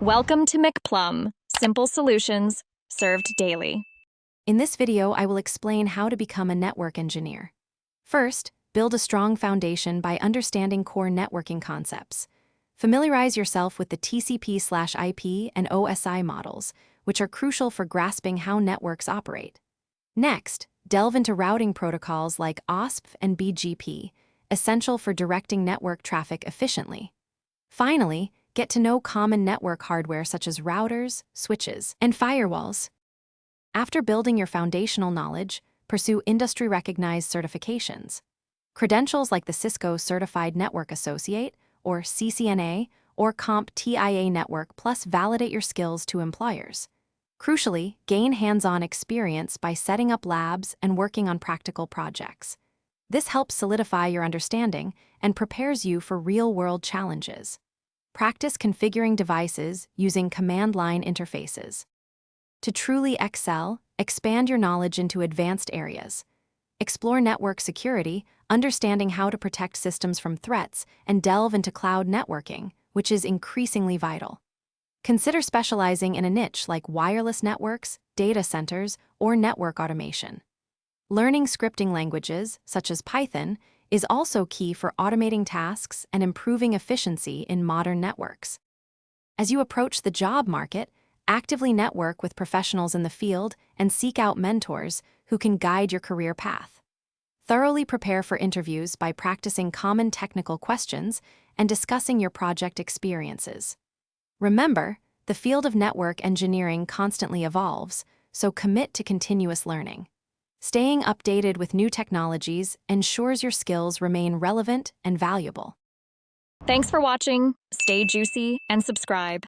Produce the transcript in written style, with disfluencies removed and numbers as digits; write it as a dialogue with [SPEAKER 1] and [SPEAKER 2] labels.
[SPEAKER 1] Welcome to McPlum, simple solutions served daily.
[SPEAKER 2] In this video, I will explain how to become a network engineer. First, build a strong foundation by understanding core networking concepts. Familiarize yourself with the TCP/IP and OSI models, which are crucial for grasping how networks operate. Next, delve into routing protocols like OSPF and BGP, essential for directing network traffic efficiently. Finally, get to know common network hardware such as routers, switches, and firewalls. After building your foundational knowledge, pursue industry-recognized certifications. Credentials like the Cisco Certified Network Associate, or CCNA, or CompTIA Network Plus validate your skills to employers. Crucially, gain hands-on experience by setting up labs and working on practical projects. This helps solidify your understanding and prepares you for real-world challenges. Practice configuring devices using command line interfaces. To truly excel, expand your knowledge into advanced areas. Explore network security, understanding how to protect systems from threats, and delve into cloud networking, which is increasingly vital. Consider specializing in a niche like wireless networks, data centers, or network automation. Learning scripting languages, such as Python, is also key for automating tasks and improving efficiency in modern networks. As you approach the job market, actively network with professionals in the field and seek out mentors who can guide your career path. Thoroughly prepare for interviews by practicing common technical questions and discussing your project experiences. Remember, the field of network engineering constantly evolves, so commit to continuous learning. Staying updated with new technologies ensures your skills remain relevant and valuable.
[SPEAKER 1] Thanks for watching. Stay juicy and subscribe.